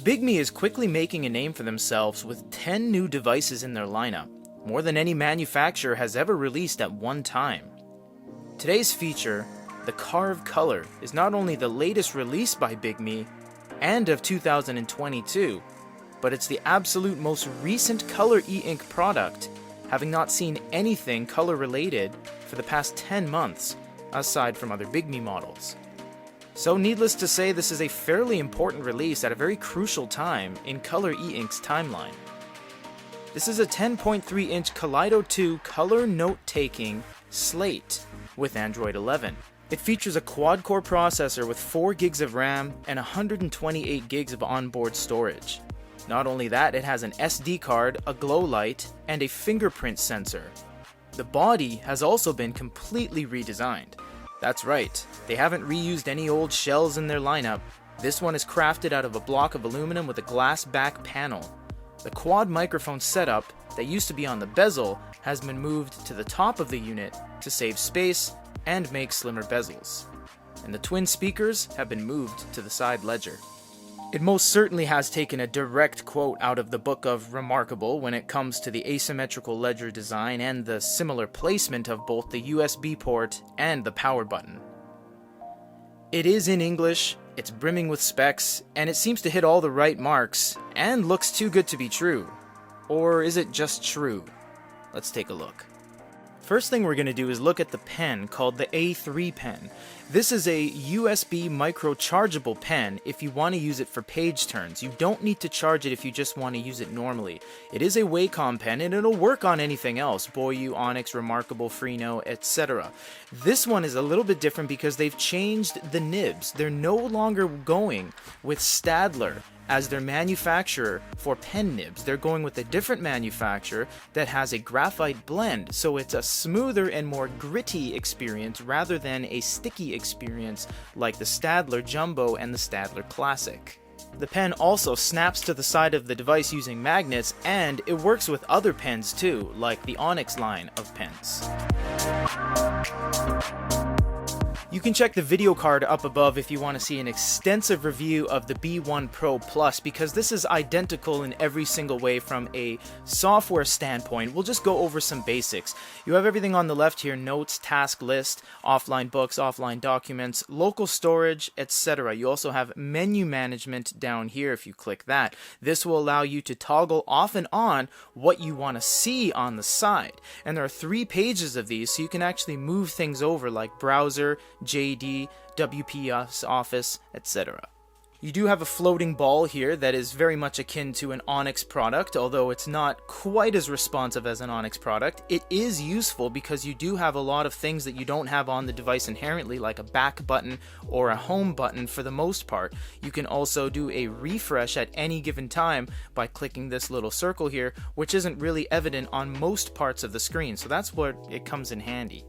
BIGME is quickly making a name for themselves with 10 new devices in their lineup, more than any manufacturer has ever released at one time. Today's feature, the Carve Color, is not only the latest release by BIGME and of 2022, but it's the absolute most recent color e-ink product, having not seen anything color related for the past 10 months, aside from other BIGME models. So needless to say, this is a fairly important release at a very crucial time in Color e-ink's timeline. This is a 10.3-inch Kaleido 2 color note-taking slate with Android 11. It features a quad-core processor with 4 gigs of RAM and 128 gigs of onboard storage. Not only that, it has an SD card, a Glowlight, and a fingerprint sensor. The body has also been completely redesigned. That's right, they haven't reused any old shells in their lineup. This one is crafted out of a block of aluminum with a glass back panel. The quad microphone setup that used to be on the bezel has been moved to the top of the unit to save space and make slimmer bezels. And the twin speakers have been moved to the side ledger. It most certainly has taken a direct quote out of the book of Remarkable when it comes to the asymmetrical ledger design and the similar placement of both the USB port and the power button. It is in English, it's brimming with specs, and it seems to hit all the right marks, and looks too good to be true. Or is it just true? Let's take a look. First thing we're going to do is look at the pen called the A3 pen. This is a USB micro-chargeable pen if you want to use it for page turns. You don't need to charge it if you just want to use it normally. It is a Wacom pen and it'll work on anything else, Boyu, Onyx, Remarkable, Freeno, etc. This one is a little bit different because they've changed the nibs. They're no longer going with Staedtler as their manufacturer for pen nibs. They're going with a different manufacturer that has a graphite blend, so it's a smoother and more gritty experience rather than a sticky experience like the Staedtler Jumbo and the Staedtler Classic. The pen also snaps to the side of the device using magnets, and it works with other pens too, like the Onyx line of pens. You can check the video card up above if you want to see an extensive review of the B1 Pro Plus, because this is identical in every single way from a software standpoint. We'll just go over some basics. You have everything on the left here: notes, task list, offline books, offline documents, local storage, etc. You also have menu management down here if you click that. This will allow you to toggle off and on what you want to see on the side. And there are 3 pages of these, so you can actually move things over like browser, JD, WPS Office, etc. You do have a floating ball here that is very much akin to an Onyx product, although it's not quite as responsive as an Onyx product. It is useful because you do have a lot of things that you don't have on the device inherently, like a back button or a home button for the most part. You can also do a refresh at any given time by clicking this little circle here, which isn't really evident on most parts of the screen, so that's where it comes in handy.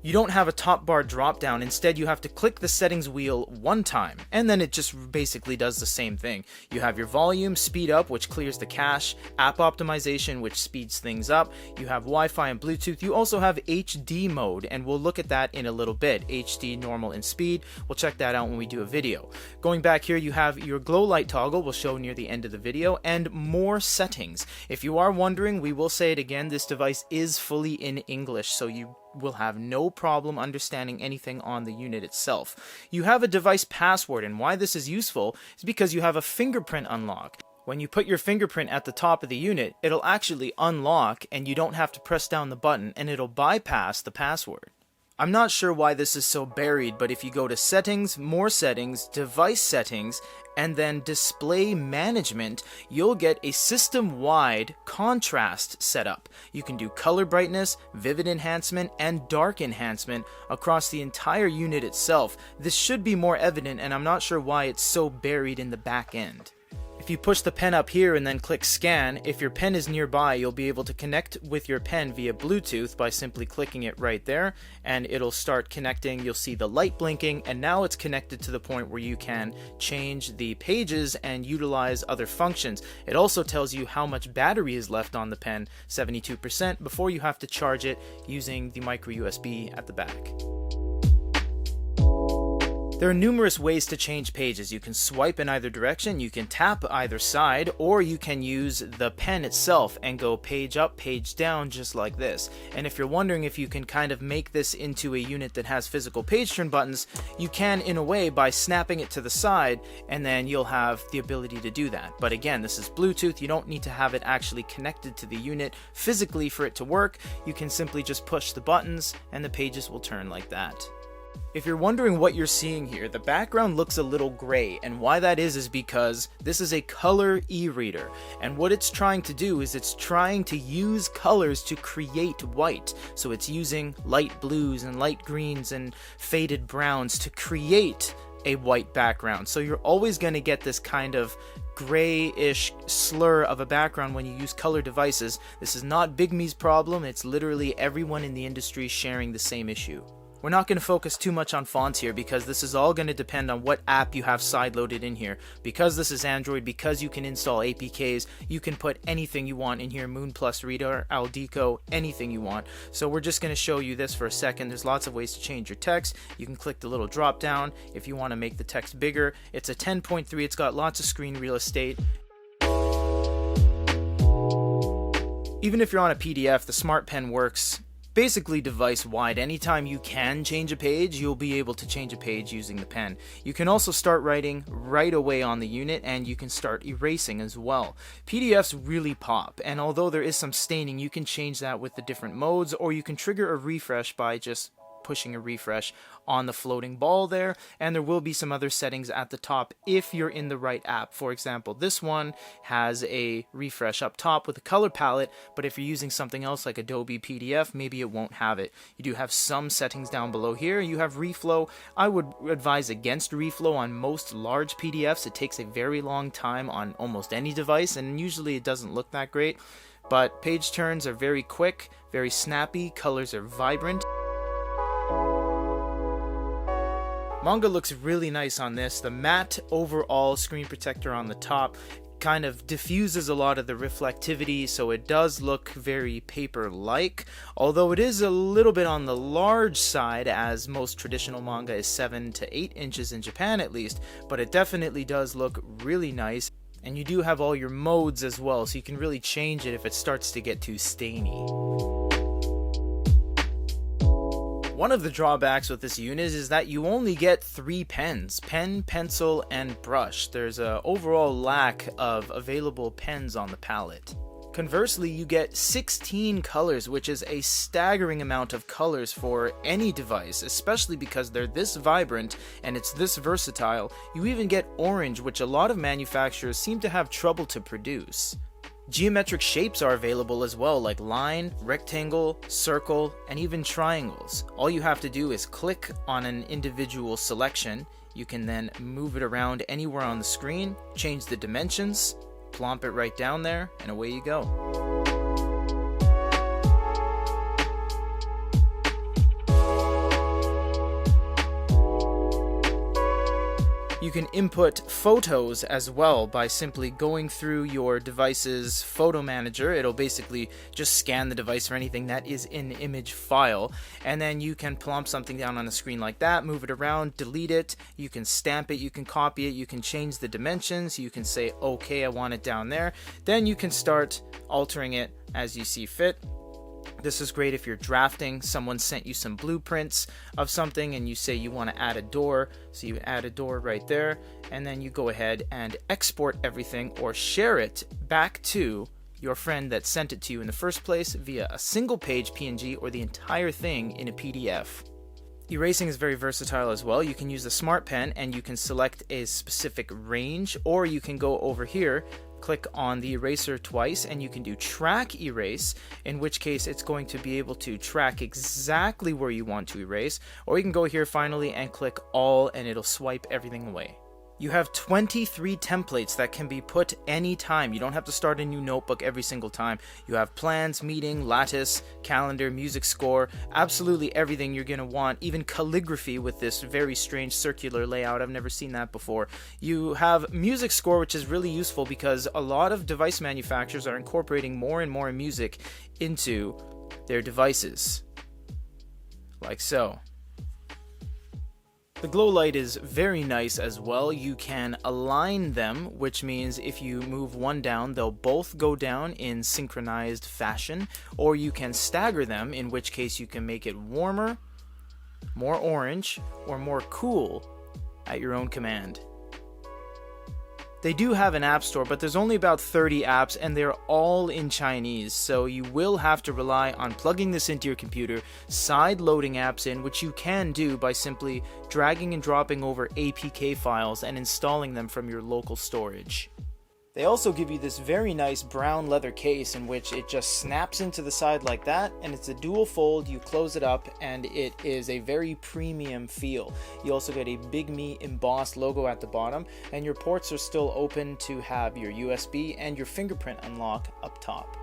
You don't have a top bar drop down. Instead, you have to click the settings wheel one time, and then it just basically does the same thing. You have your volume, speed up, which clears the cache, app optimization, which speeds things up. You have Wi-Fi and Bluetooth. You also have HD mode, and we'll look at that in a little bit. HD, normal, and speed. We'll check that out when we do a video. Going back here, you have your Glowlight toggle, we'll show near the end of the video, and more settings. If you are wondering, we will say it again, this device is fully in English, so you will have no problem understanding anything on the unit itself. You have a device password, and why this is useful is because you have a fingerprint unlock. When you put your fingerprint at the top of the unit, it'll actually unlock and you don't have to press down the button, and it'll bypass the password. I'm not sure why this is so buried, but if you go to settings, more settings, device settings, and then display management, you'll get a system-wide contrast setup. You can do color brightness, vivid enhancement, and dark enhancement across the entire unit itself. This should be more evident, and I'm not sure why it's so buried in the back end. If If you push the pen up here and then click scan, if your pen is nearby, you'll be able to connect with your pen via Bluetooth by simply clicking it right there, and it'll start connecting. You'll see the light blinking, and now it's connected to the point where you can change the pages and utilize other functions. It also tells you how much battery is left on the pen, 72%, before you have to charge it using the micro USB at the back. There are numerous ways to change pages. You can swipe in either direction, you can tap either side, or you can use the pen itself and go page up, page down, just like this. And if you're wondering if you can kind of make this into a unit that has physical page turn buttons, you can in a way by snapping it to the side, and then you'll have the ability to do that. But again, this is Bluetooth. You don't need to have it actually connected to the unit physically for it to work. You can simply just push the buttons and the pages will turn like that. If you're wondering what you're seeing here, the background looks a little gray, and why that is because this is a color e-reader, and what it's trying to do is it's trying to use colors to create white. So it's using light blues and light greens and faded browns to create a white background. So you're always going to get this kind of grayish slur of a background when you use color devices. This is not BIGME's problem, it's literally everyone in the industry sharing the same issue. We're not going to focus too much on fonts here because this is all going to depend on what app you have sideloaded in here. Because this is Android, because you can install APKs, you can put anything you want in here, Moon Plus Reader, Aldeco, anything you want. So we're just going to show you this for a second. There's lots of ways to change your text. You can click the little drop down if you want to make the text bigger. It's a 10.3, it's got lots of screen real estate. Even if you're on a PDF, the Smart Pen works basically device wide. Anytime you can change a page, you'll be able to change a page using the pen. You can also start writing right away on the unit, and you can start erasing as well. PDFs really pop, and although there is some staining, you can change that with the different modes, or you can trigger a refresh by just pushing a refresh on the floating ball there, and there will be some other settings at the top if you're in the right app. For example, this one has a refresh up top with a color palette, but if you're using something else like Adobe PDF, maybe it won't have it. You do have some settings down below here. You have reflow. I would advise against reflow on most large PDFs. It takes a very long time on almost any device, and usually it doesn't look that great, but page turns are very quick, very snappy, colors are vibrant. Manga looks really nice on this. The matte overall screen protector on the top kind of diffuses a lot of the reflectivity, so it does look very paper-like, although it is a little bit on the large side, as most traditional manga is 7 to 8 inches in Japan at least, but it definitely does look really nice. And you do have all your modes as well, so you can really change it if it starts to get too stainy. One of the drawbacks with this unit is that you only get 3 pens, pen, pencil, and brush. There's an overall lack of available pens on the palette. Conversely, you get 16 colors, which is a staggering amount of colors for any device, especially because they're this vibrant and it's this versatile. You even get orange, which a lot of manufacturers seem to have trouble to produce. Geometric shapes are available as well, like line, rectangle, circle, and even triangles. All you have to do is click on an individual selection. You can then move it around anywhere on the screen, change the dimensions, plomp it right down there, and away you go. You can input photos as well by simply going through your device's photo manager. It'll basically just scan the device for anything that is an image file, and then you can plump something down on the screen like that, move it around, delete it, you can stamp it, you can copy it, you can change the dimensions, you can say okay, I want it down there, then you can start altering it as you see fit. This is great if you're drafting, someone sent you some blueprints of something and you say you want to add a door, so you add a door right there, and then you go ahead and export everything or share it back to your friend that sent it to you in the first place via a single page PNG or the entire thing in a PDF. Erasing is very versatile as well. You can use the Smart Pen and you can select a specific range, or you can go over here, click on the eraser twice, and you can do track erase, in which case it's going to be able to track exactly where you want to erase, or you can go here finally and click all and it'll swipe everything away. You have 23 templates that can be put anytime. You don't have to start a new notebook every single time. You have plans, meeting, lattice, calendar, music score, absolutely everything you're going to want, even calligraphy with this very strange circular layout. I've never seen that before. You have music score, which is really useful because a lot of device manufacturers are incorporating more and more music into their devices. Like so. The Glowlight is very nice as well. You can align them, which means if you move one down, they'll both go down in synchronized fashion, or you can stagger them, in which case you can make it warmer, more orange, or more cool at your own command. They do have an app store, but there's only about 30 apps and they're all in Chinese, so you will have to rely on plugging this into your computer, side loading apps in, which you can do by simply dragging and dropping over APK files and installing them from your local storage. They also give you this very nice brown leather case in which it just snaps into the side like that, and it's a dual fold. You close it up and it is a very premium feel. You also get a BIGME embossed logo at the bottom, and your ports are still open to have your USB and your fingerprint unlock up top.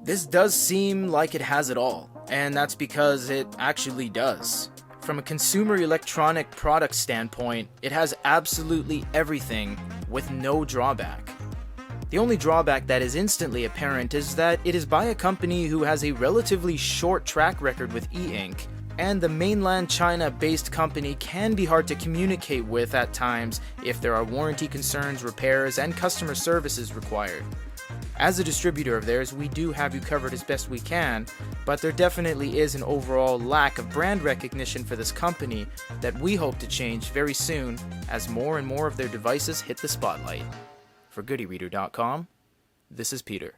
This does seem like it has it all, and that's because it actually does. From a consumer electronic product standpoint, it has absolutely everything with no drawback. The only drawback that is instantly apparent is that it is by a company who has a relatively short track record with e-ink, and the mainland China-based company can be hard to communicate with at times if there are warranty concerns, repairs, and customer services required. As a distributor of theirs, we do have you covered as best we can, but there definitely is an overall lack of brand recognition for this company that we hope to change very soon as more and more of their devices hit the spotlight. For GoodyReader.com, this is Peter.